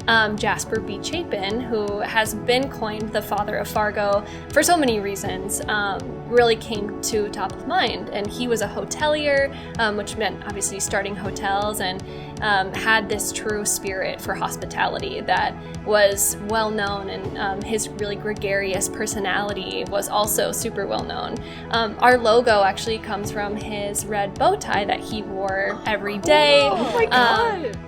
Jasper B. Chapin, who has been coined the father of Fargo for so many reasons, really came to top of mind. And he was a hotelier, which meant obviously starting hotels, and had this true spirit for hospitality that was well known, and his really gregarious personality was also super well known. Our logo actually comes from his red bow tie that he wore every day. Oh my God.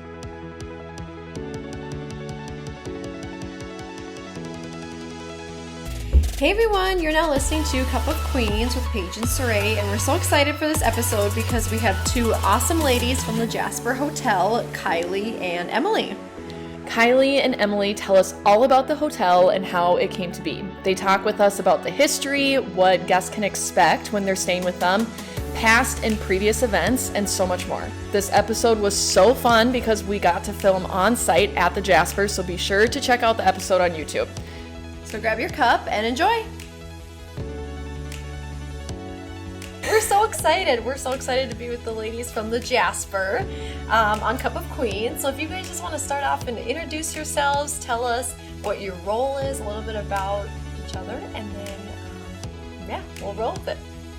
Hey everyone, you're now listening to Cup of Queens with Paige and Saray, and we're so excited for this episode because we have two awesome ladies from the Jasper Hotel, Kylee and Emily. Kylee and Emily tell us all about the hotel and how it came to be. They talk with us about the history, what guests can expect when they're staying with them, past and previous events, and so much more. This episode was so fun because we got to film on site at the Jasper, so be sure to check out the episode on YouTube. So grab your cup and enjoy. We're so excited. We're so excited to be with the ladies from the Jasper on Cup of Queens. So if you guys just want to start off and introduce yourselves, tell us what your role is, a little bit about each other, and then, we'll roll with it.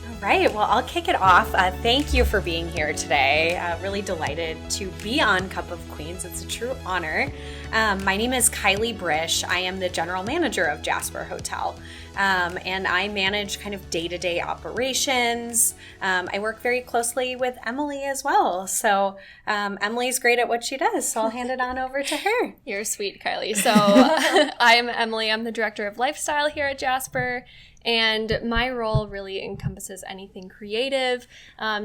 All right, well, I'll kick it off. Thank you for being here today. Really delighted to be on Cup of Queens. It's a true honor. My name is Kylee Brish. I am the general manager of Jasper Hotel, and I manage kind of day-to-day operations. I work very closely with Emily as well. So Emily's great at what she does, so I'll hand it on over to her. You're sweet, Kylee. So I'm Emily. I'm the director of lifestyle here at Jasper. And my role really encompasses anything creative.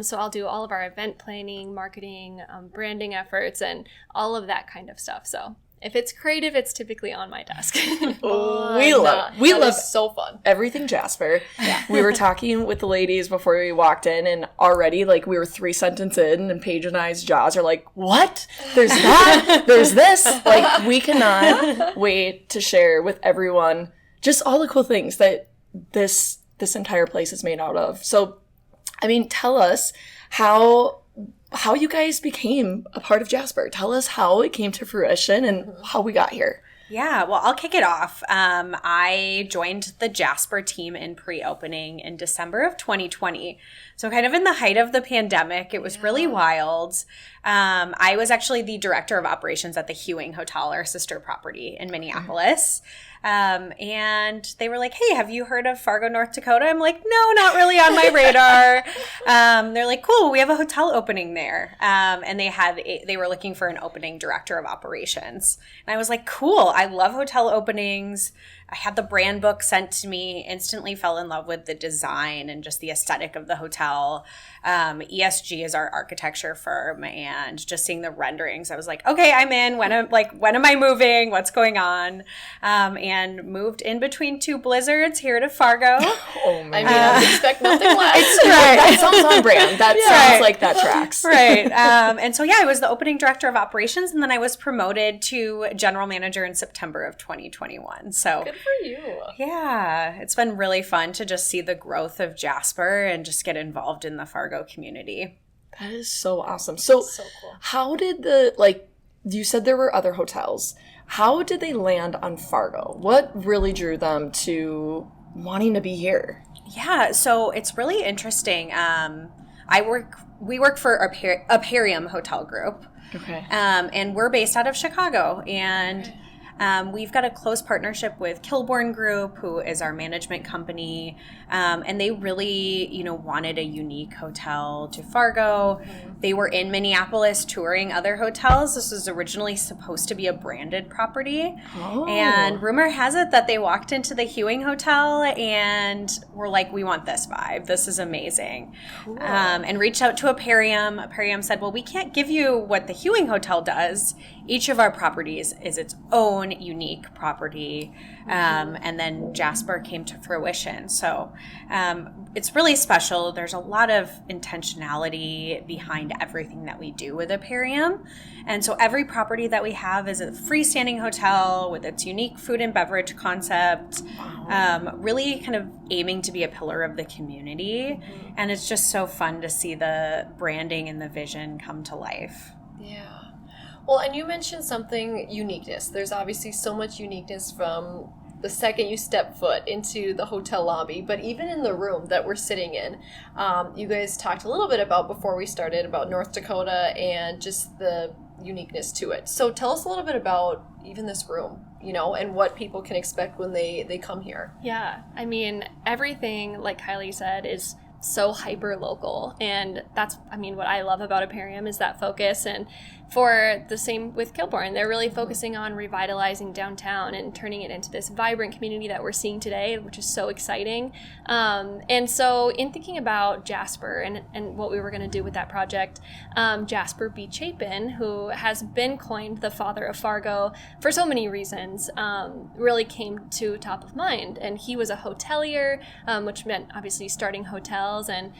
So I'll do all of our event planning, marketing, branding efforts, and all of that kind of stuff. So if it's creative, it's typically on my desk. We love it. We love so fun. Everything Jasper. Yeah. We were talking with the ladies before we walked in, and already, like, we were 3 sentences in, and Paige and I's jaws are like, what? There's that? There's this? Like, we cannot wait to share with everyone just all the cool things that this entire place is made out of. So, I mean, tell us how you guys became a part of Jasper. Tell us how it came to fruition and how we got here. Yeah, well, I'll kick it off. I joined the Jasper team in pre-opening in December of 2020. So kind of in the height of the pandemic, it was really wild. I was actually the director of operations at the Hewing Hotel, our sister property in Minneapolis. And they were like, hey, have you heard of Fargo, North Dakota? I'm like, no, not really on my radar. They're like, cool, we have a hotel opening there. And they were looking for an opening director of operations. And I was like, cool, I love hotel openings. I had the brand book sent to me, instantly fell in love with the design and just the aesthetic of the hotel. ESG is our architecture firm, and just seeing the renderings, I was like, okay, I'm in. When am I moving? What's going on? And moved in between 2 blizzards here to Fargo. Oh my I mean, I would expect nothing less. It's right. That sounds on brand. That sounds like that tracks. Right. And so, I was the opening director of operations, and then I was promoted to general manager in September of 2021. So Good for you. Yeah, it's been really fun to just see the growth of Jasper and just get involved in the Fargo community. That is so awesome. So cool. How did you said there were other hotels. How did they land on Fargo? What really drew them to wanting to be here? Yeah, so it's really interesting. We work for Aparium Hotel Group. Okay. And we're based out of Chicago, and we've got a close partnership with Kilbourne Group, who is our management company, and they really, wanted a unique hotel to Fargo. They were in Minneapolis touring other hotels. This was originally supposed to be a branded property, and rumor has it that they walked into the Hewing Hotel and were like, we want this vibe. This is amazing. Cool. And reached out to Aparium. Aparium said, well, we can't give you what the Hewing Hotel does. Each of our properties is its own unique property. And then Jasper came to fruition. So it's really special. There's a lot of intentionality behind everything that we do with Aparium. And so every property that we have is a freestanding hotel with its unique food and beverage concept, really kind of aiming to be a pillar of the community. And it's just so fun to see the branding and the vision come to life. Yeah. Well, and you mentioned something, uniqueness. There's obviously so much uniqueness from the second you step foot into the hotel lobby, but even in the room that we're sitting in, you guys talked a little bit about before we started about North Dakota and just the uniqueness to it. So tell us a little bit about even this room, and what people can expect when they come here. Yeah, I mean, everything, like Kylee said, is so hyper local, and that's what I love about Aperium is that focus. And for the same with Kilbourne, they're really focusing on revitalizing downtown and turning it into this vibrant community that we're seeing today, which is so exciting. And so in thinking about Jasper and what we were going to do with that project, Jasper B. Chapin, who has been coined the father of Fargo for so many reasons, really came to top of mind. And he was a hotelier, which meant obviously starting hotels, and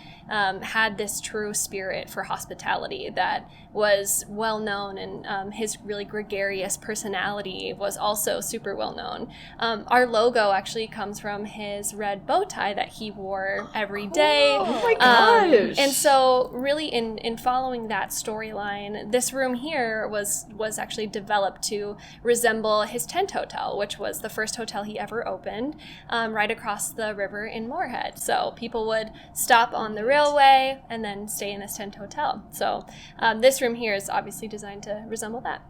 had this true spirit for hospitality that was well known, and his really gregarious personality was also super well known. Our logo actually comes from his red bow tie that he wore every day. Oh my gosh! And so really in following that storyline, this room here was actually developed to resemble his tent hotel, which was the first hotel he ever opened, right across the river in Moorhead. So people would stop on the railway and then stay in this tent hotel. So this room here is obviously designed to resemble that.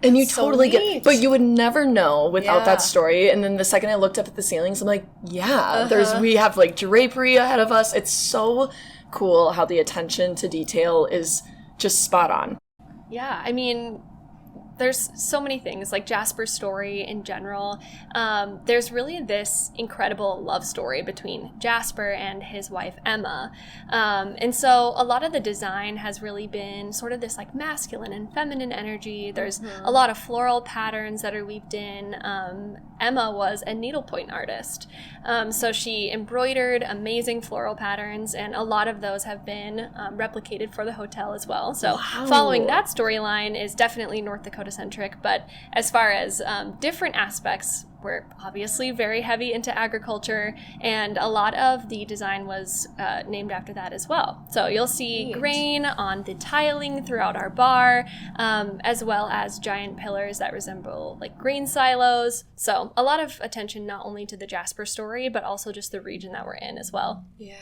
And you So totally neat. get, but you would never know without Yeah. that story. And then the second I looked up at the ceilings, I'm like, we have like drapery ahead of us. It's so cool how the attention to detail is just spot on. Yeah, I mean, there's so many things, like Jasper's story in general. There's really this incredible love story between Jasper and his wife, Emma. And so a lot of the design has really been sort of this like masculine and feminine energy. There's a lot of floral patterns that are weaved in. Emma was a needlepoint artist. So she embroidered amazing floral patterns, and a lot of those have been replicated for the hotel as well. So following that storyline is definitely North Dakota centric, but as far as different aspects, we're obviously very heavy into agriculture, and a lot of the design was named after that as well. So you'll see grain on the tiling throughout our bar, as well as giant pillars that resemble like grain silos. So a lot of attention not only to the Jasper story, but also just the region that we're in as well. Yeah.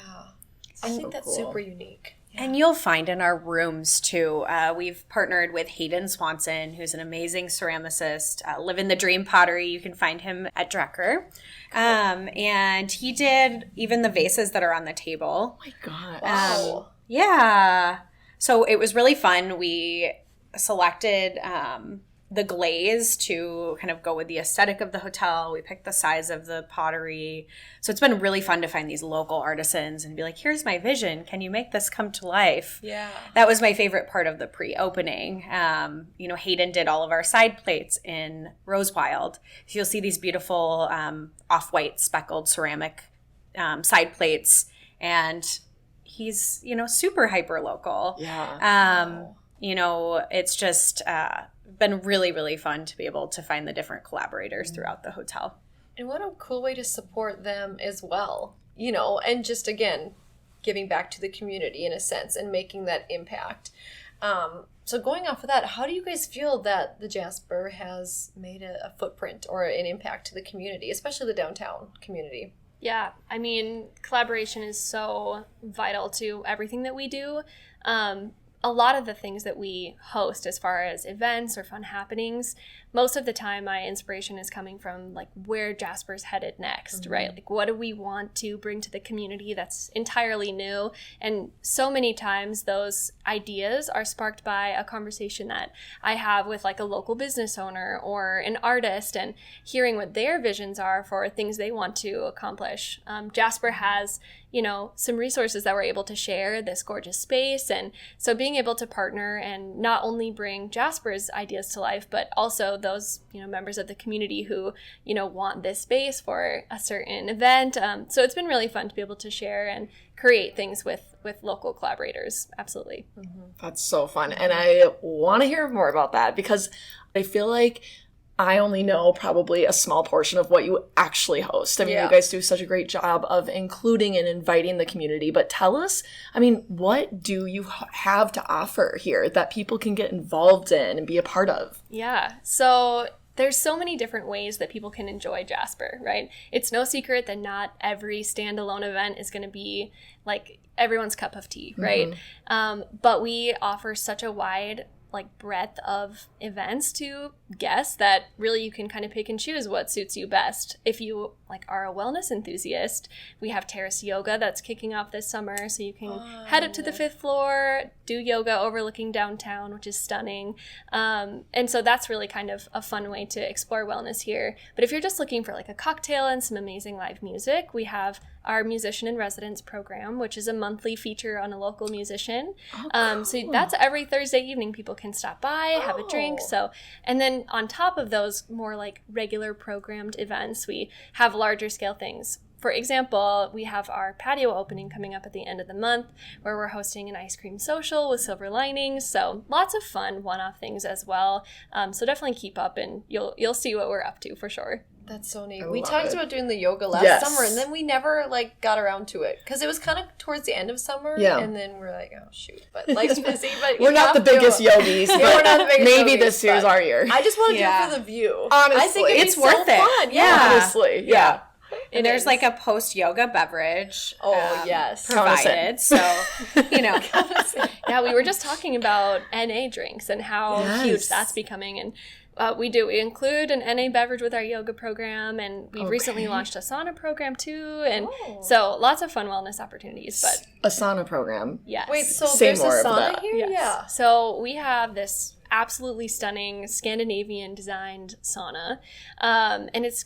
I think that's super unique. And you'll find in our rooms, too, we've partnered with Hayden Swanson, who's an amazing ceramicist, Live in the Dream Pottery. You can find him at Drecker. And he did even the vases that are on the table. Oh my God. Wow. Yeah. So it was really fun. We selected the glaze to kind of go with the aesthetic of the hotel. We picked the size of the pottery. So it's been really fun to find these local artisans and be like, here's my vision. Can you make this come to life? Yeah. That was my favorite part of the pre-opening. Hayden did all of our side plates in Rosewild. So you'll see these beautiful off-white speckled ceramic side plates. And he's, super hyper local. Yeah. It's just been really, really fun to be able to find the different collaborators throughout the hotel. And what a cool way to support them as well, and just, again, giving back to the community in a sense and making that impact. So going off of that, how do you guys feel that the Jasper has made a footprint or an impact to the community, especially the downtown community? Yeah, I mean, collaboration is so vital to everything that we do. A lot of the things that we host as far as events or fun happenings, most of the time my inspiration is coming from like where Jasper's headed next, right? Like what do we want to bring to the community that's entirely new? And so many times those ideas are sparked by a conversation that I have with like a local business owner or an artist and hearing what their visions are for things they want to accomplish. Jasper has some resources that we're able to share, this gorgeous space. And so being able to partner and not only bring Jasper's ideas to life, but also those, members of the community who, want this space for a certain event. So it's been really fun to be able to share and create things with local collaborators. Absolutely. That's so fun. And I want to hear more about that because I feel like I only know probably a small portion of what you actually host. I mean, you guys do such a great job of including and inviting the community. But tell us, I mean, what do you have to offer here that people can get involved in and be a part of? Yeah. So there's so many different ways that people can enjoy Jasper, right? It's no secret that not every standalone event is going to be like everyone's cup of tea, right? But we offer such a wide breadth of events to guests that really you can kind of pick and choose what suits you best. If you are a wellness enthusiast, we have terrace yoga that's kicking off this summer, so you can head up to the 5th floor, do yoga overlooking downtown, which is stunning. And so that's really kind of a fun way to explore wellness here. But if you're just looking for a cocktail and some amazing live music, we have our Musician in Residence program, which is a monthly feature on a local musician. Cool. So that's every Thursday evening. People can stop by, have a drink. So, and then on top of those more regular programmed events, we have larger scale things. For example, we have our patio opening coming up at the end of the month, where we're hosting an ice cream social with silver linings. So lots of fun one-off things as well. So definitely keep up, and you'll see what we're up to for sure. That's so neat. We talked about doing the yoga last summer, and then we never got around to it because it was kind of towards the end of summer. Yeah. And then we're like, oh shoot, but life's busy. But we're not the biggest yogis, but we're not the biggest maybe yogis, this year's our year. I just want to do it for the view. Honestly, I think it's worth it. Fun. Yeah. Honestly, yeah. And there's a post yoga beverage. Yes, provided. So yeah, we were just talking about NA drinks and how huge that's becoming, and we include an NA beverage with our yoga program, and we recently launched a sauna program too, and so lots of fun wellness opportunities. But a sauna program. Yes. Wait, so there's a sauna here? Yes. Yeah. So we have this absolutely stunning Scandinavian designed sauna, and it's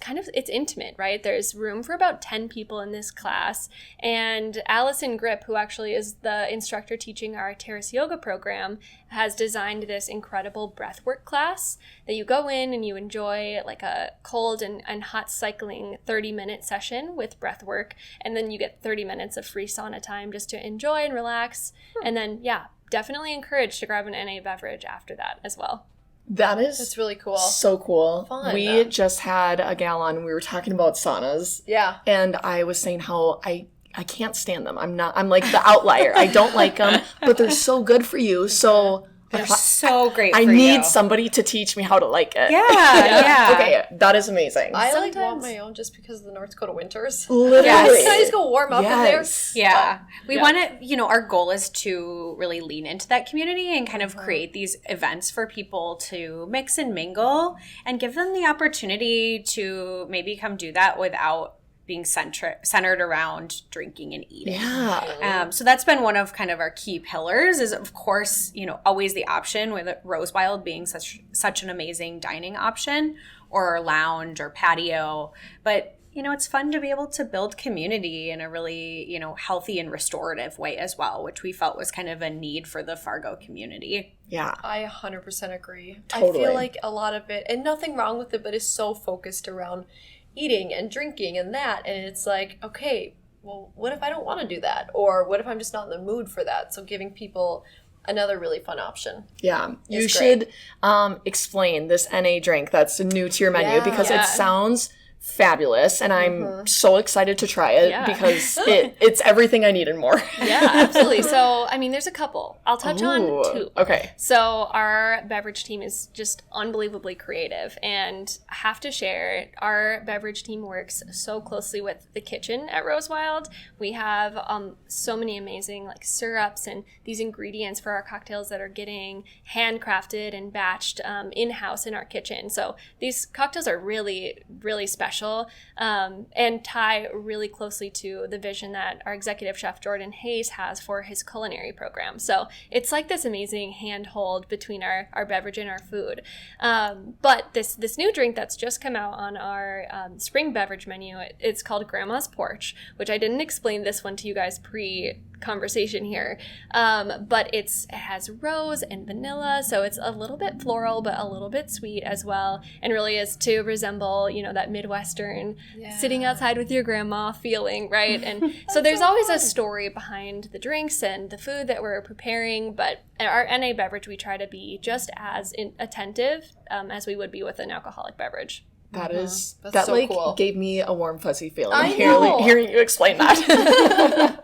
intimate, right? There's room for about 10 people in this class, and Allison Grip, who actually is the instructor teaching our terrace yoga program, has designed this incredible breathwork class that you go in and you enjoy a cold and hot cycling 30-minute session with breathwork, and then you get 30 minutes of free sauna time just to enjoy and relax. And then definitely encouraged to grab an NA beverage after that as well. That's really cool. So cool. Fun. We just had a gal on, we were talking about saunas. Yeah. And I was saying how I can't stand them. I'm like the outlier. I don't like them, but they're so good for you. So they're so great I need somebody to teach me how to like it. Yeah. Okay, that is amazing. I want my own just because of the North Dakota winters. Literally. Yes. Can I just go warm up in there? Yeah. We want to, our goal is to really lean into that community and kind of create these events for people to mix and mingle and give them the opportunity to maybe come do that without being centered around drinking and eating. Yeah. So that's been one of kind of our key pillars is, of course, always the option with Rose Wild being such an amazing dining option or lounge or patio. But, it's fun to be able to build community in a really, healthy and restorative way as well, which we felt was kind of a need for the Fargo community. Yeah. I 100% agree. Totally. I feel like a lot of it, and nothing wrong with it, but it's so focused around eating and drinking and that, and it's okay, well, what if I don't want to do that, or what if I'm just not in the mood for that? So giving people another really fun option. Yeah, you should explain this NA drink that's new to your menu because it sounds fabulous, and I'm so excited to try it because it's everything I need and more. Yeah, absolutely. So, there's a couple. I'll touch on two. Okay. So our beverage team is just unbelievably creative, and I have to share, our beverage team works so closely with the kitchen at Rose Wild. We have so many amazing syrups and these ingredients for our cocktails that are getting handcrafted and batched in-house in our kitchen. So these cocktails are really, really special. And tie really closely to the vision that our executive chef Jordan Hayes has for his culinary program. So it's this amazing handhold between our beverage and our food. But this new drink that's just come out on our spring beverage menu, it's called Grandma's Porch, which I didn't explain this one to you guys conversation here. But it has rose and vanilla, so it's a little bit floral, but a little bit sweet as well, and really is to resemble, that Midwestern sitting outside with your grandma feeling, right? And so there's always a story behind the drinks and the food that we're preparing, but at our NA beverage, we try to be just as attentive as we would be with an alcoholic beverage. That's so like cool. gave me a warm fuzzy feeling I know. hearing you explain that.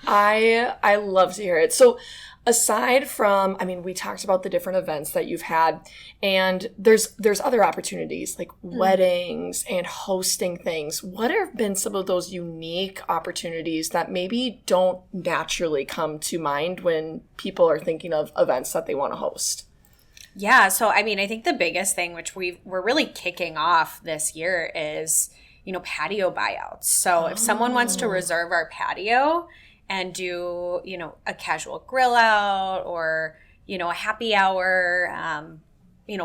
I love to hear it. So aside from, we talked about the different events that you've had, and there's other opportunities like weddings and hosting things. What have been some of those unique opportunities that maybe don't naturally come to mind when people are thinking of events that they want to host? Yeah, so I think the biggest thing, which we're really kicking off this year, is patio buyouts. So if someone wants to reserve our patio and do a casual grill out or a happy hour,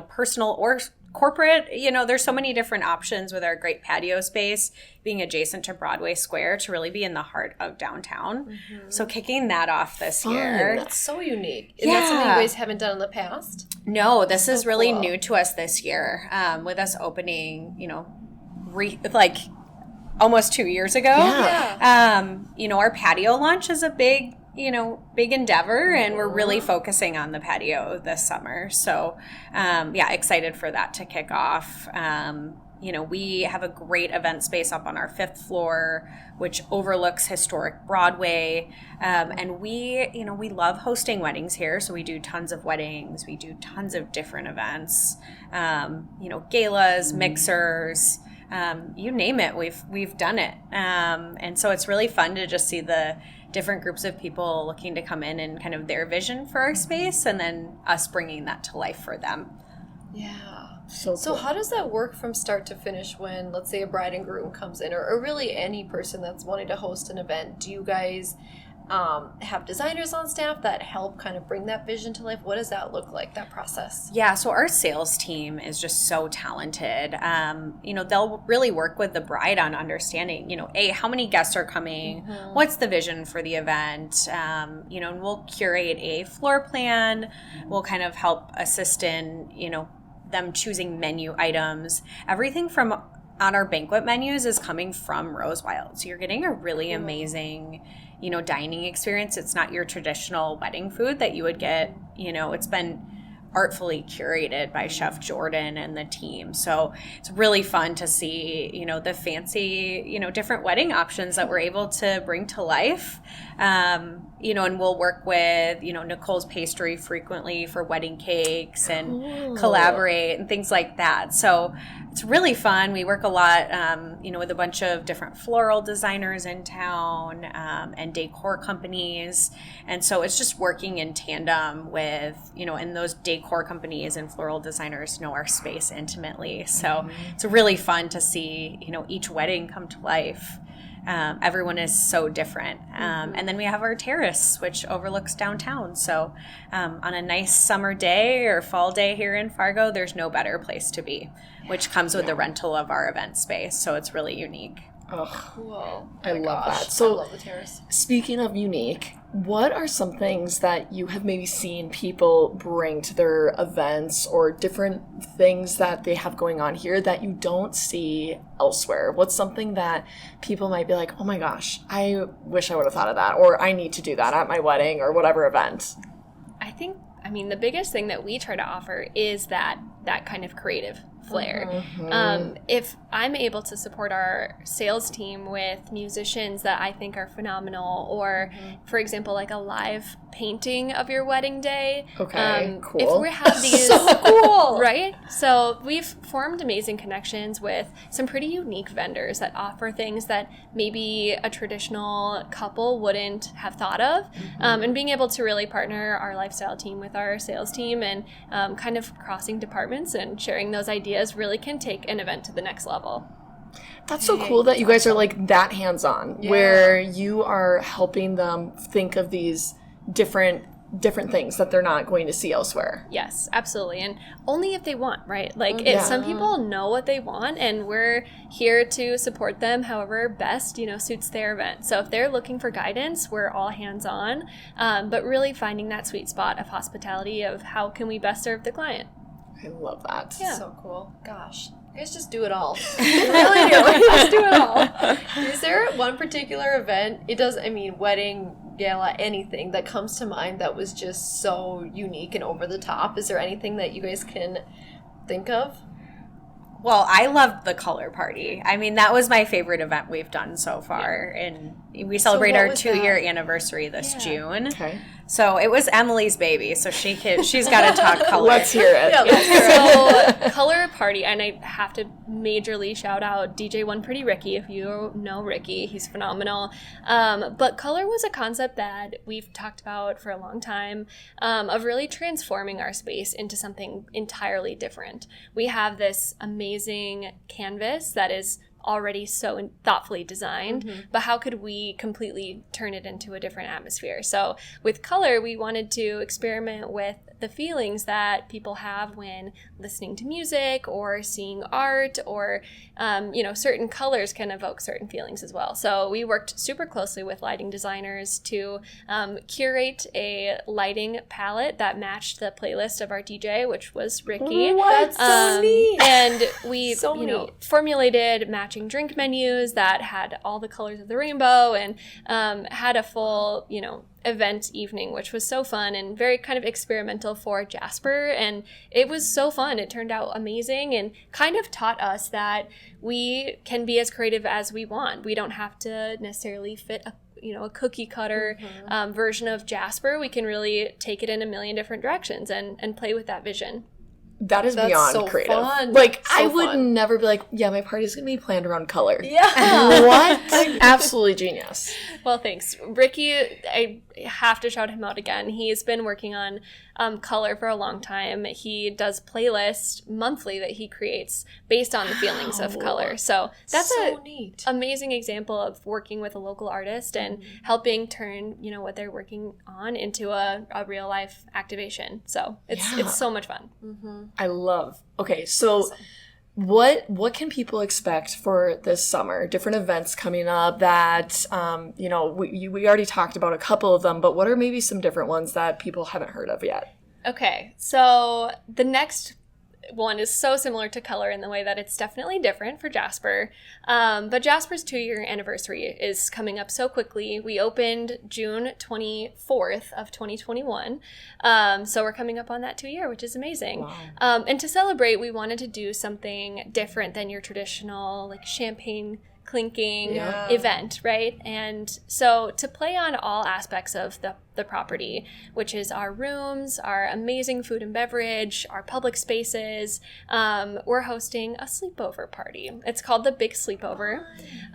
personal or corporate, there's so many different options with our great patio space being adjacent to Broadway Square to really be in the heart of downtown. So kicking that off this year. That's so unique. Is that something you guys haven't done in the past? No, this is really new to us this year, with us opening, almost 2 years ago. Our patio launch is a big endeavor, and we're really focusing on the patio this summer. So, excited for that to kick off. We have a great event space up on our 5th floor, which overlooks historic Broadway. And we love hosting weddings here. So we do tons of weddings. We do tons of different events, galas, mixers, you name it. We've done it. And so it's really fun to just see the different groups of people looking to come in and kind of their vision for our space, and then us bringing that to life for them. Yeah. So So how does that work from start to finish when, let's say, a bride and groom comes in, or really any person that's wanting to host an event? Do you guys have designers on staff that help kind of bring that vision to life? What does that look like, that process? Yeah, so our sales team is just so talented. They'll really work with the bride on understanding, how many guests are coming, what's the vision for the event, and we'll curate a floor plan. We'll kind of help assist in, them choosing menu items. Everything from on our banquet menus is coming from Rose Wild. So you're getting a really amazing dining experience. It's not your traditional wedding food that you would get. It's been artfully curated by Chef Jordan and the team. So it's really fun to see, the fancy, different wedding options that we're able to bring to life. And we'll work with, Nicole's Pastry frequently for wedding cakes and collaborate and things like that. So it's really fun. We work a lot, with a bunch of different floral designers in town, and decor companies. And so it's just working in tandem with, and those decor companies and floral designers know our space intimately. So it's really fun to see, each wedding come to life. Everyone is so different. And then we have our terrace, which overlooks downtown. So on a nice summer day or fall day here in Fargo, there's no better place to be, which comes with the rental of our event space. So it's really unique. Oh, Cool. I love that. So I love the terrace. speaking of unique, what are some things that you have maybe seen people bring to their events, or different things that they have going on here that you don't see elsewhere? What's something that people might be like, oh my gosh, I wish I would have thought of that, or I need to do that at my wedding or whatever event? I think, the biggest thing that we try to offer is that kind of creative flair. If I'm able to support our sales team with musicians that I think are phenomenal, or for example, like a live painting of your wedding day. Okay, cool. If we have these, So cool. right? So we've formed amazing connections with some pretty unique vendors that offer things that maybe a traditional couple wouldn't have thought of. And being able to really partner our lifestyle team with our sales team, and kind of crossing departments and sharing those ideas really can take an event to the next level. That's so cool that you guys are like that hands-on, where you are helping them think of these different different things that they're not going to see elsewhere. Yes, absolutely. And only if they want, right? Like, if some people know what they want, and we're here to support them however best, suits their event. So if they're looking for guidance, we're all hands on, but really finding that sweet spot of hospitality of how can we best serve the client. I love that. Yeah. So cool. Gosh. You guys just do it all. You really do. You just do it all. Is there one particular event, wedding, gala, anything that comes to mind that was just so unique and over the top? Is there anything that you guys can think of? Well, I loved the color party. I mean, that was my favorite event we've done so far. Yeah. And we celebrate our 2-year anniversary this June. Okay. So it was Emily's baby, so she's got to talk color. Let's hear it. Yeah, let's hear it. So, color party, and I have to majorly shout out DJ One Pretty Ricky. If you know Ricky, he's phenomenal. But color was a concept that we've talked about for a long time, of really transforming our space into something entirely different. We have this amazing canvas that is already so thoughtfully designed, but how could we completely turn it into a different atmosphere? So with color, we wanted to experiment with the feelings that people have when listening to music or seeing art, or certain colors can evoke certain feelings as well. So we worked super closely with lighting designers to curate a lighting palette that matched the playlist of our DJ, which was Ricky. That's so neat. And we neat. formulated matching drink menus that had all the colors of the rainbow, and had a full event evening, which was so fun and very kind of experimental for Jasper. And it was so fun. It turned out amazing and kind of taught us that we can be as creative as we want. We don't have to necessarily fit a cookie cutter version of Jasper. We can really take it in a million different directions and play with that vision. That's beyond so creative. Fun. Like, so I would fun. never be like, yeah, my party's going to be planned around color. Yeah. What? Absolutely genius. Well, thanks. Ricky, I have to shout him out again. He's been working on color for a long time. He does playlists monthly that he creates based on the feelings of color. So that's so a neat. amazing example of working with a local artist and helping turn, what they're working on into a real life activation. So it's so much fun. I love. Okay, so what can people expect for this summer? Different events coming up that we already talked about a couple of them, but what are maybe some different ones that people haven't heard of yet? Okay, so the next one is so similar to color in the way that it's definitely different for Jasper. But Jasper's 2-year anniversary is coming up so quickly. We opened June 24th of 2021. So we're coming up on that 2-year, which is amazing. Wow. And to celebrate, we wanted to do something different than your traditional champagne clinking event, right? And so to play on all aspects of the property, which is our rooms, our amazing food and beverage, our public spaces, we're hosting a sleepover party. It's called the Big Sleepover.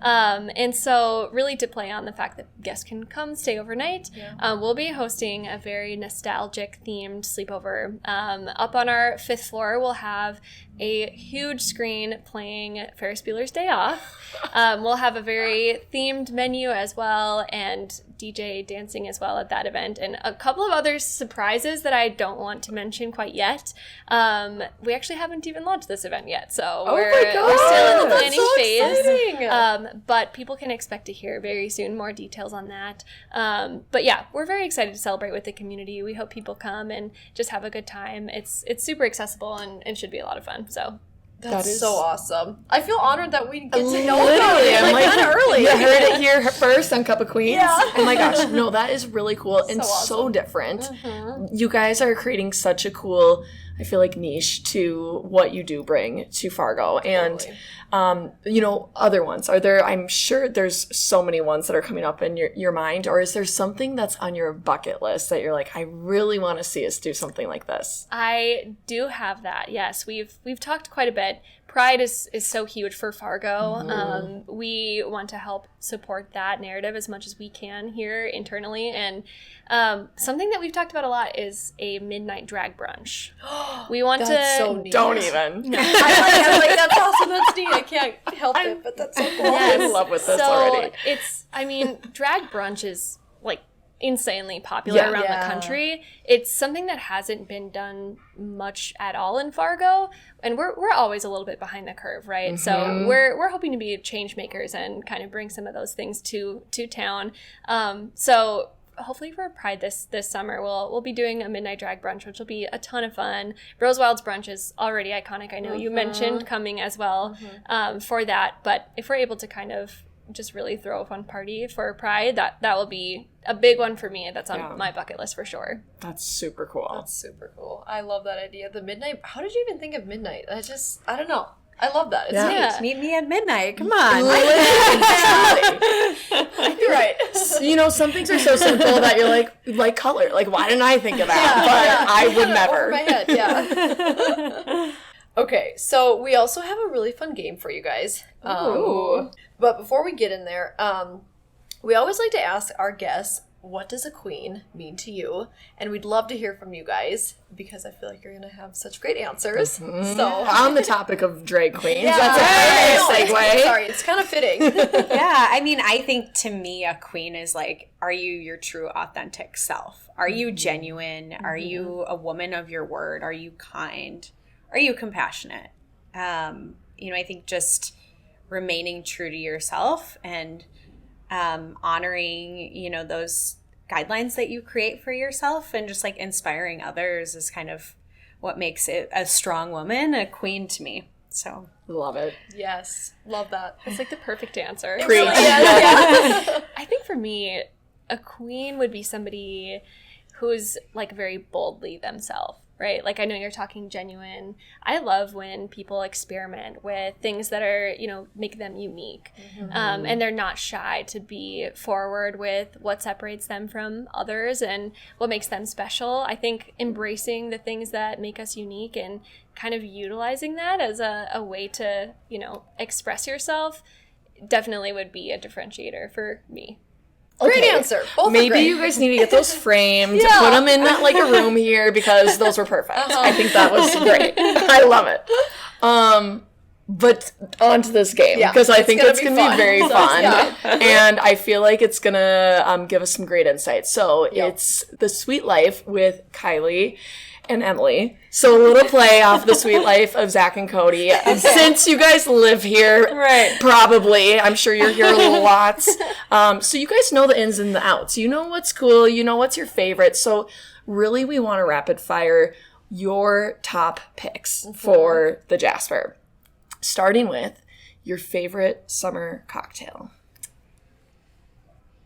And so really to play on the fact that guests can come stay overnight, we'll be hosting a very nostalgic themed sleepover. Up on our 5th floor, we'll have a huge screen playing Ferris Bueller's Day Off. We'll have a very themed menu as well, and DJ dancing as well at that event, and a couple of other surprises that I don't want to mention quite yet. We actually haven't even launched this event yet, so we're still in the planning phase. But people can expect to hear very soon more details on that. But yeah, we're very excited to celebrate with the community. We hope people come and just have a good time. It's super accessible and should be a lot of fun. So. That's so awesome. I feel honored that we get to know Literally, about it kind of early. You heard it here first on Cup of Queens. Yeah. Oh my gosh. No, that is really cool and awesome. so different. You guys are creating such a cool, I feel like, niche to what you do bring to Fargo. And, other ones. Are there, I'm sure there's so many ones that are coming up in your mind, or is there something that's on your bucket list that you're like, I really want to see us do something like this? I do have that. Yes, we've talked quite a bit. Pride is so huge for Fargo. We want to help support that narrative as much as we can here internally. And something that we've talked about a lot is a midnight drag brunch. We want That's to... so neat. Don't even. I'm like, that's awesome. That's neat. I can't help it, but that's so cool. I'm in love with this already. Drag brunch is insanely popular around Yeah. the country. It's something that hasn't been done much at all in Fargo, and we're always a little bit behind the curve, right? So we're hoping to be change makers and kind of bring some of those things to town. So hopefully for Pride this summer, we'll be doing a midnight drag brunch, which will be a ton of fun. Rose Wild's brunch is already iconic. I know you mentioned coming as well for that, but if we're able to kind of just really throw a fun party for Pride, that will be a big one for me. That's on my bucket list for sure. That's super cool. That's super cool. I love that idea. The midnight. How did you even think of midnight? I don't know. I love that. It's Yeah. neat. Meet me at midnight. Come on. You're right. You know, some things are so simple that you're like color. Like, why didn't I think of that? But I would never. Over my head, yeah. Okay, so we also have a really fun game for you guys. But before we get in there, we always like to ask our guests, what does a queen mean to you? And we'd love to hear from you guys because I feel like you're going to have such great answers. So On the topic of drag queens, Yeah. that's a great segue. Sorry, it's kind of fitting. Yeah, I mean, I think to me, a queen is like, are you your true, authentic self? Are you genuine? Are you a woman of your word? Are you kind? Are you compassionate? I think just remaining true to yourself and honoring, those guidelines that you create for yourself and just like inspiring others is kind of what makes it a strong woman, a queen to me. So Love it. Yes, love that. It's like the perfect answer. Preach. I think for me, a queen would be somebody who's like very boldly themselves, right? Like I know you're talking genuine. I love when people experiment with things that are, make them unique. And they're not shy to be forward with what separates them from others and what makes them special. I think embracing the things that make us unique and kind of utilizing that as a way to, express yourself definitely would be a differentiator for me. Great answer. Both are Maybe great. you guys need to get those framed, put them in like a room here because those were perfect. I think that was great. I love it. But on to this game because I think it's going to be very fun. And I feel like it's going to give us some great insights. So it's The Sweet Life with Kylee and Emily. So a little play off The Sweet Life of Zach and Cody. Since you guys live here, probably, I'm sure you're here lots. So you guys know the ins and the outs. You know what's cool. You know what's your favorite. So really we want to rapid fire your top picks for the Jasper. Starting with your favorite summer cocktail.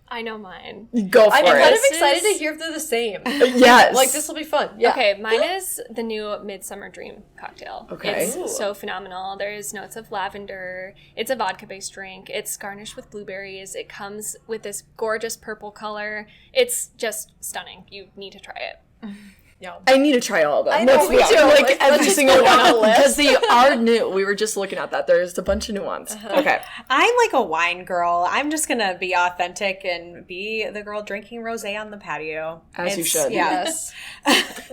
I know mine. Go for I'm it. kind of excited to hear if they're the same. Yes. Like, this will be fun. Yeah. Okay, mine is the new Midsummer Dream cocktail. Okay. It's so phenomenal. There's notes of lavender. It's a vodka-based drink. It's garnished with blueberries. It comes with this gorgeous purple color. It's just stunning. You need to try it. Yeah. I need to try all of them. I know, me too. Like Let's every just single put it on one the list. because they are new. We were just looking at that. There's a bunch of new ones. Okay. I'm like a wine girl. I'm just going to be authentic and be the girl drinking rosé on the patio. As you should. Yeah. Yes.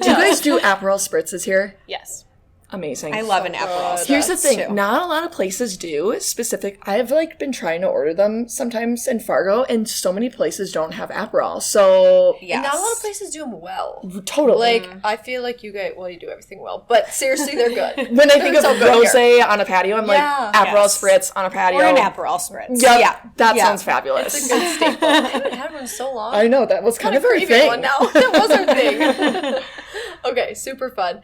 Do you guys do Aperol spritzes here? Yes. Amazing. I love an Aperol. Here's the Spritz, thing, too. not a lot of places do specific. I've been trying to order them sometimes in Fargo, and so many places don't have Aperol. So Yes. And not a lot of places do them well. totally. Like, I feel like you guys, you do everything well. But seriously, they're good. When I think of so good rosé on a patio, I'm Yeah. like Aperol Yes. spritz on a patio. Or an Aperol Spritz. Yep, Yeah. that Yeah. sounds fabulous. It's a good staple. I haven't had one in so long. I know that was kind of our craving thing. one now. That was our thing. Okay, super fun.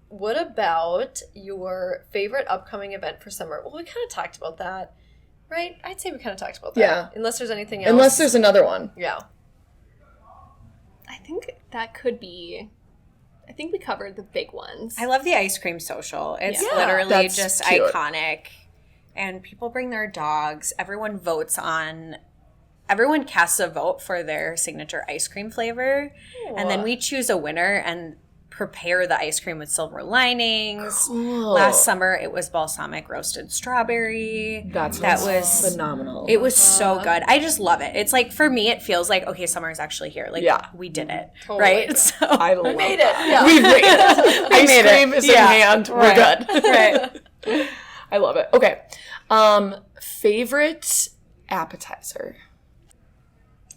What about your favorite upcoming event for summer? Well, we kind of talked about that, right? I'd say we kind of talked about that. Yeah. Unless there's anything else. Unless there's another one. Yeah. I think that could be... I think we covered the big ones. I love the ice cream social. It's Yeah. literally That's just cute. iconic. And people bring their dogs. Everyone casts a vote for their signature ice cream flavor. And then we choose a winner and prepare the ice cream with silver linings. Cool. Last summer it was balsamic roasted strawberry. That was phenomenal. It was so good. I just love it. It's like, for me, it feels like, okay, summer is actually here. Like, Yeah. we did it. Totally. Right? So, I love made that. it. Yeah. We've made it. Ice made it. cream is in Yeah. hand. We're Right. good. right. I love it. Okay. Favorite appetizer?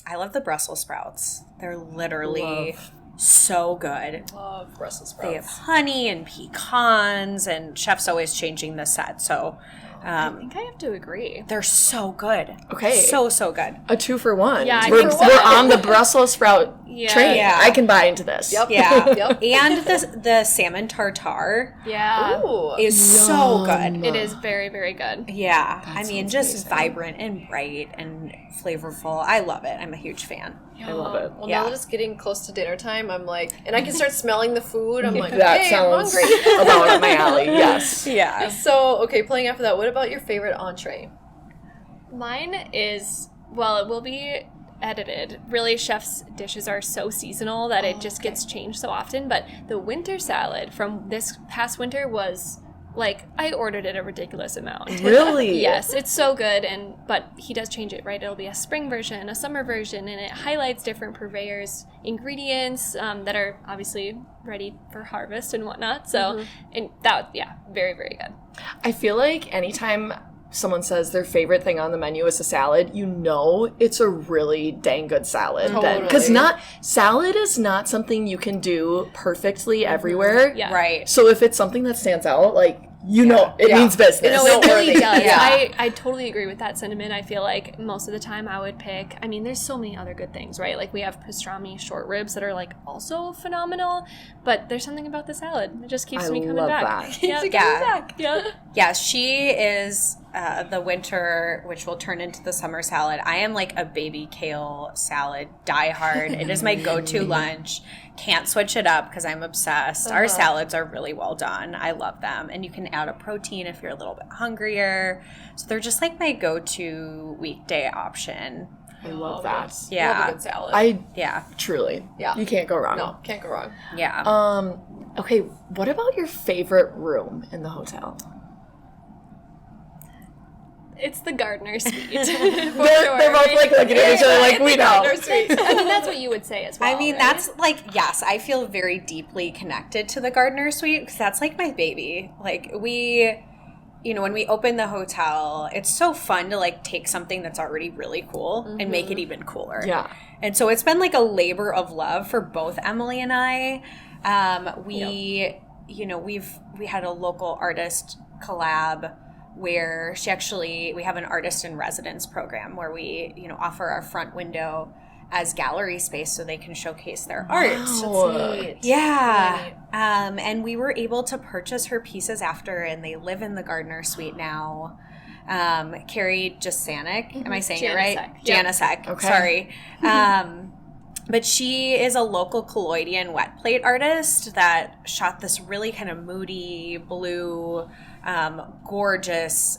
I love the Brussels sprouts. They're literally so good. Love Brussels sprouts. They have honey and pecans, and chef's always changing the set. So I think I have to agree. they're so good. Okay. So good. A 2-for-1. Yeah, I we're, think we're on the Brussels sprout train. Yeah. I can buy into this. Yep. Yeah. Yep. And the salmon tartare Yeah. Ooh. is so good. It is very, very good. Yeah. I That mean, sounds just amazing. vibrant and bright and flavorful. I love it. I'm a huge fan. I love it. Well, Yeah. now that it's getting close to dinner time, I'm like, and I can start smelling the food. I'm like, That okay, I'm sounds hungry. about up my alley. Yes. Yeah. So, okay, playing after that, what about your favorite entree? Mine is, well, it will be edited. Really, chef's dishes are so seasonal that it just gets changed so often. But the winter salad from this past winter was like, I ordered it a ridiculous amount. Really? Yes, it's so good, but he does change it, right? It'll be a spring version, a summer version, and it highlights different purveyors' ingredients that are obviously ready for harvest and whatnot. So, and that, yeah, very, very good. I feel like anytime someone says their favorite thing on the menu is a salad, you know it's a really dang good salad. Because Totally. salad is not something you can do perfectly everywhere. Yeah. Right. So if it's something that stands out, like, you know, it means business. No, it really does. Yeah. I totally agree with that sentiment. I feel like most of the time I would pick, I mean, there's so many other good things, right? Like we have pastrami short ribs that are like also phenomenal, but there's something about the salad. It just keeps I me coming love back. that. Yep. Yeah. Yep. Yeah, she is the winter, which will turn into the summer salad. I am like a baby kale salad diehard. It is my go-to lunch. Can't switch it up because I'm obsessed. Our salads are really well done. I love them. And you can add a protein if you're a little bit hungrier. So they're just like my go-to weekday option. I love that. Yeah. Love a good salad. Yeah. Truly. Yeah. You can't go wrong. No, can't go wrong. Yeah. Okay, what about your favorite room in the hotel? It's the gardener suite. They're both like looking at each other like, we know. I mean, that's what you would say as well. I mean, right? that's like, yes, I feel very deeply connected to the gardener suite because that's like my baby. Like we, you know, when we open the hotel, it's so fun to like take something that's already really cool and make it even cooler. Yeah. And so it's been like a labor of love for both Emily and I. You know, we had a local artist collab where we have an artist in residence program where we, you know, offer our front window as gallery space so they can showcase their art. Neat. Yeah. And we were able to purchase her pieces after, and they live in the gardener suite now. Carrie Jasanic, am I saying it right? Yep. Janicek, Okay. sorry. But she is a local colloidian wet plate artist that shot this really kind of moody, blue, gorgeous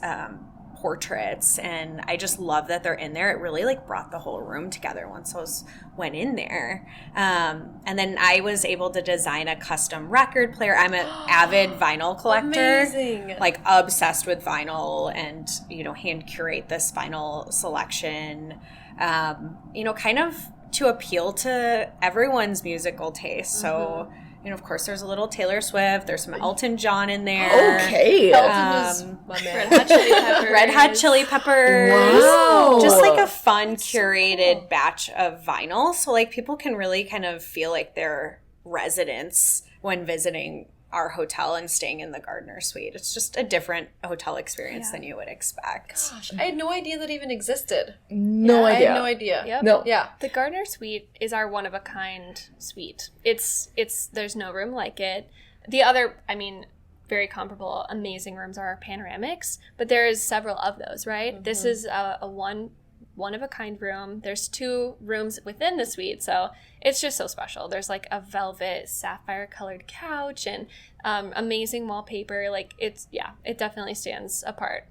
portraits, and I just love that they're in there. It really like brought the whole room together once those went in there. And then I was able to design a custom record player. I'm an avid vinyl collector. Amazing. Like obsessed with vinyl, and you know, hand curate this vinyl selection. You know, kind of to appeal to everyone's musical taste. So, you know, of course, there's a little Taylor Swift. There's some Elton John in there. Okay. Elton is my man. Red Hot Chili Peppers. Red Hot Chili Peppers. Wow. Just like a fun curated batch of vinyl. So like people can really kind of feel like they're residents when visiting our hotel and staying in the gardener suite. It's just a different hotel experience than you would expect. Gosh, I had no idea that even existed. No I idea. had no idea. Yep. No. Yeah. The gardener suite is our one of a kind suite. It's there's no room like it. The other, I mean, very comparable, amazing rooms are our panoramics, but there is several of those, right? This is a one of a kind room. There's 2 rooms within the suite, so it's just so special. There's like a velvet sapphire colored couch and amazing wallpaper. Like it definitely stands apart.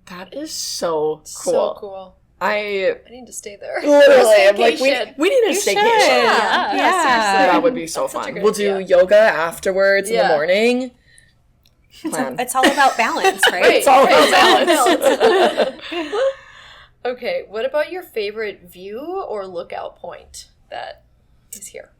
That is so cool. So cool. I I need to stay there. literally, I'm like, Staycation. we need a staycation. Yeah. That would be so Such a fun. great We'll do idea. yoga afterwards in the Yeah. morning. Plan. It's all about balance, right? It's all about balance. Okay, what about your favorite view or lookout point that is here?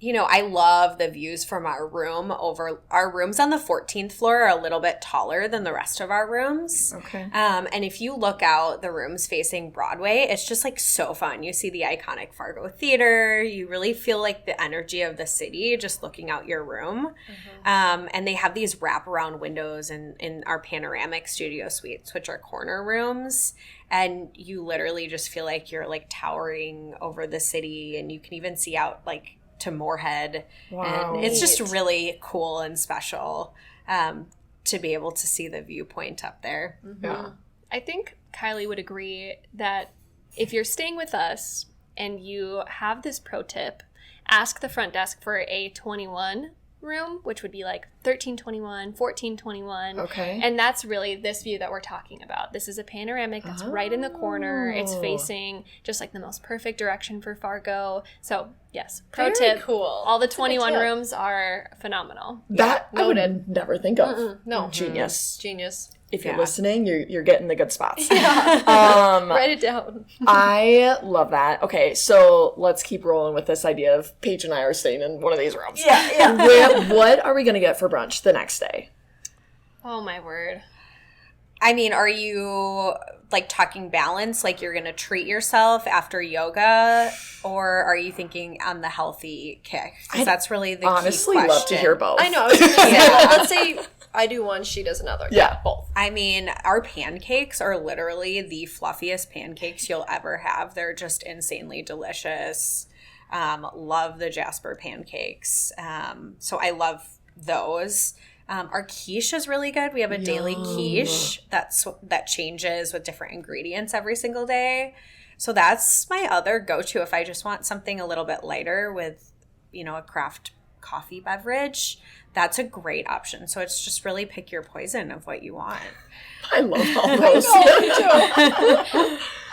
I love the views from our room over our rooms on the 14th floor are a little bit taller than the rest of our rooms. Okay. And if you look out the rooms facing Broadway, it's just like so fun. You see the iconic Fargo Theater. You really feel like the energy of the city just looking out your room. And they have these wraparound windows in our panoramic studio suites, which are corner rooms. And you literally just feel like you're like towering over the city, and you can even see out like to Moorhead. Wow. And it's just really cool and special to be able to see the viewpoint up there. Yeah. I think Kylee would agree that if you're staying with us and you have this pro tip, ask the front desk for a 21 room, which would be like 1321, 1421. Okay. And that's really this view that we're talking about. This is a panoramic that's right in the corner. It's facing just like the most perfect direction for Fargo. So yes, pro Very tip. cool. All the That's a good 21 tip. rooms are phenomenal. That I would noted. never think of. No. Genius. Genius. If you're Yeah. listening, you're getting the good spots. Write it down. I love that. Okay, so let's keep rolling with this idea of Paige and I are staying in one of these rooms. Yeah. What are we going to get for brunch the next day? Oh my word. I mean, are you like talking balance, like you're going to treat yourself after yoga, or are you thinking on the healthy kick? Because that's really the Honestly, key question. love to hear both. I know. I was gonna say, let's say I do one, she does another. Yeah. Both. I mean, our pancakes are literally the fluffiest pancakes you'll ever have. They're just insanely delicious. Love the Jasper pancakes. So I love those. Our quiche is really good. We have a daily quiche that changes with different ingredients every single day. So that's my other go-to if I just want something a little bit lighter with, a craft coffee beverage. That's a great option. So it's just really pick your poison of what you want. I love all those.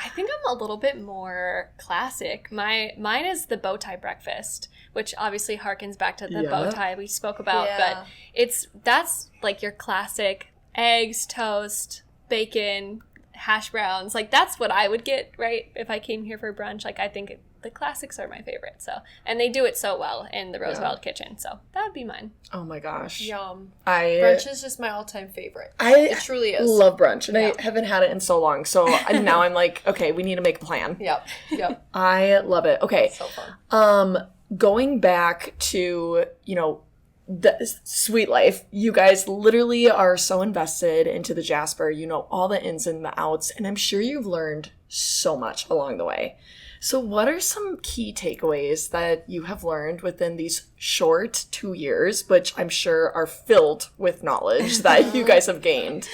I think I'm a little bit more classic. Mine is the bow tie breakfast, which obviously harkens back to the bow tie we spoke about. Yeah. But that's like your classic eggs, toast, bacon, hash browns. Like that's what I would get, right? If I came here for brunch, like I think the classics are my favorite. So, and they do it so well in the Roosevelt kitchen. So that would be mine. Oh my gosh. Yum. Brunch Brunch is just my all-time favorite. it truly is. love brunch, and I haven't had it in so long. So now I'm like, okay, we need to make a plan. Yep. I love it. Okay. So fun. Going back to, the Sweet Life, you guys literally are so invested into the Jasper. You know all the ins and the outs, and I'm sure you've learned so much along the way. So what are some key takeaways that you have learned within these short 2 years, which I'm sure are filled with knowledge that you guys have gained?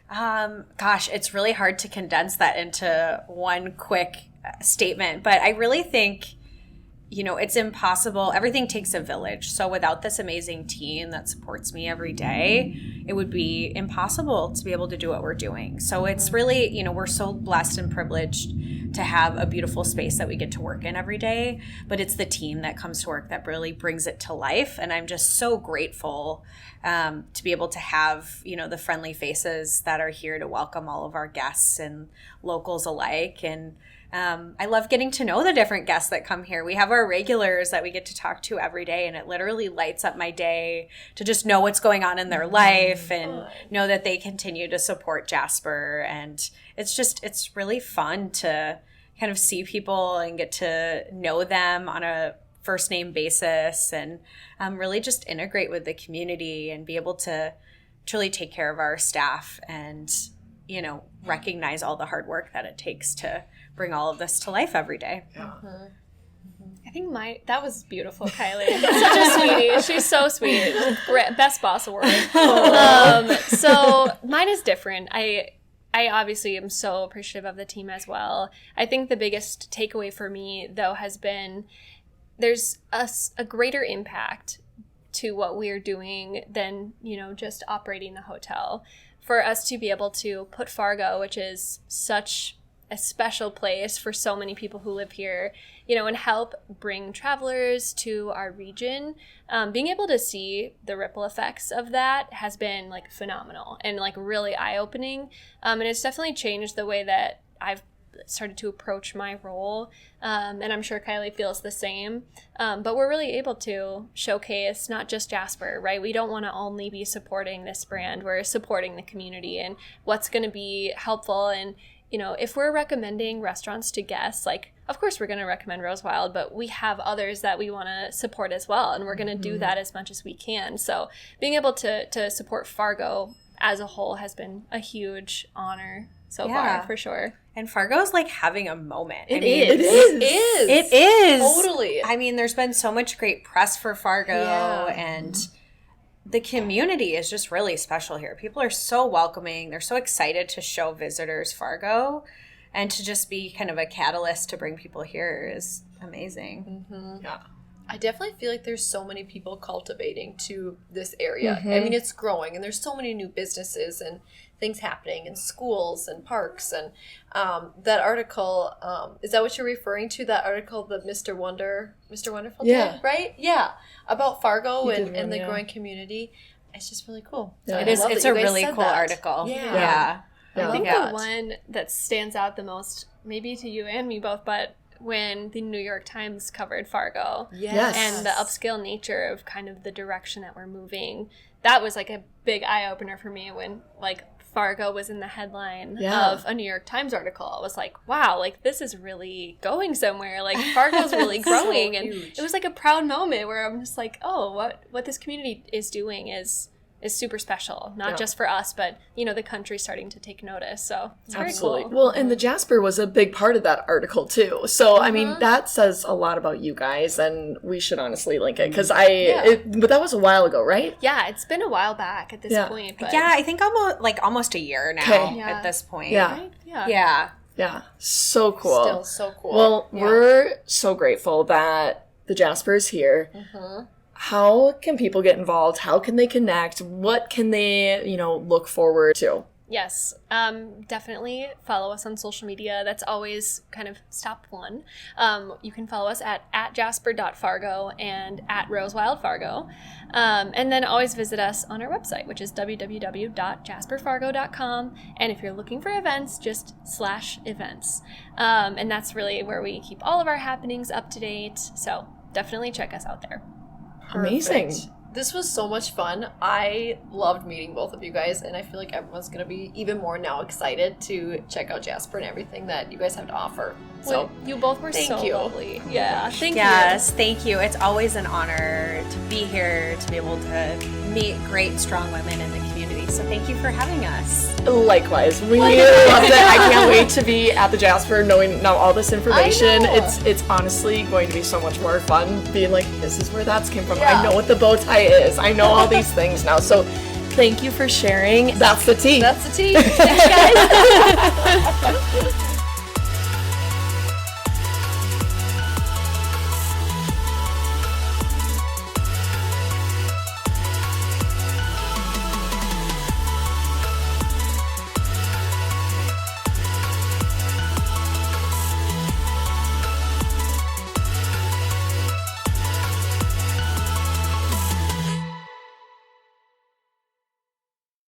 Gosh, it's really hard to condense that into one quick statement, but I really think, it's impossible. Everything takes a village. So without this amazing team that supports me every day, it would be impossible to be able to do what we're doing. So it's really, we're so blessed and privileged to have a beautiful space that we get to work in every day, but it's the team that comes to work that really brings it to life. And I'm just so grateful to be able to have, the friendly faces that are here to welcome all of our guests and locals alike. And I love getting to know the different guests that come here. We have our regulars that we get to talk to every day, and it literally lights up my day to just know what's going on in their life and know that they continue to support Jasper. And it's really fun to kind of see people and get to know them on a first name basis and really just integrate with the community and be able to truly take care of our staff and, recognize all the hard work that it takes to bring all of this to life every day. I think that was beautiful, Kylee. Such a sweetie. She's so sweet. Best boss award. So mine is different. I obviously am so appreciative of the team as well. I think the biggest takeaway for me, though, has been there's a greater impact to what we're doing than, just operating the hotel. For us to be able to put Fargo, which is such a special place for so many people who live here, and help bring travelers to our region. Being able to see the ripple effects of that has been like phenomenal and like really eye-opening. And it's definitely changed the way that I've started to approach my role. And I'm sure Kylee feels the same. But we're really able to showcase not just Jasper, right? We don't want to only be supporting this brand. We're supporting the community and what's going to be helpful. And, you know, if we're recommending restaurants to guests, like, of course we're going to recommend Rose Wild, but we have others that we want to support as well. And we're going to do that as much as we can. So being able to support Fargo as a whole has been a huge honor so far, for sure. And Fargo's like having a moment. It is. Totally. I mean, there's been so much great press for Fargo, and the community is just really special here. People are so welcoming. They're so excited to show visitors Fargo, and to just be kind of a catalyst to bring people here is amazing. Yeah. I definitely feel like there's so many people cultivating to this area. I mean, it's growing, and there's so many new businesses and things happening in schools and parks. And that article, is that what you're referring to? That article, the Mr. Wonderful did, right? Yeah, about Fargo and the growing community. It's just really cool. Yeah. It's a really cool article. Yeah. I think the one that stands out the most, maybe to you and me both, but when the New York Times covered Fargo and the upscale nature of kind of the direction that we're moving, that was like a big eye-opener for me when like Fargo was in the headline of a New York Times article. I was like, wow, like this is really going somewhere. Like Fargo's really growing. And it was like a proud moment where I'm just like, oh, what this community is doing is super special, not just for us, but, you know, the country's starting to take notice. So it's very cool. Well, and the Jasper was a big part of that article too. So, I mean, that says a lot about you guys, and we should honestly link it because but that was a while ago, right? Yeah, it's been a while back at this point. But I think almost a year now at this point. Right? Yeah. So cool. Still so cool. Well, we're so grateful that the Jasper's here. How can people get involved? How can they connect? What can they, look forward to? Yes, definitely follow us on social media. That's always kind of step one. You can follow us at jasper.fargo and at rosewildfargo. And then always visit us on our website, which is www.jasperfargo.com. And if you're looking for events, just /events. And that's really where we keep all of our happenings up to date. So definitely check us out there. Amazing. This was so much fun. I loved meeting both of you guys, and I feel like everyone's going to be even more now excited to check out Jasper and everything that you guys have to offer. So you both were so lovely. Yeah, thank you. Yes, thank you. It's always an honor to be here, to be able to meet great, strong women in the community. So thank you for having us. Likewise. We loved it. I can't wait to be at the Jasper knowing now all this information. It's honestly going to be so much more fun being like, this is where that's came from. I know what the bow tie is. I know all these things now. So thank you for sharing. That's the tea. Thanks, guys.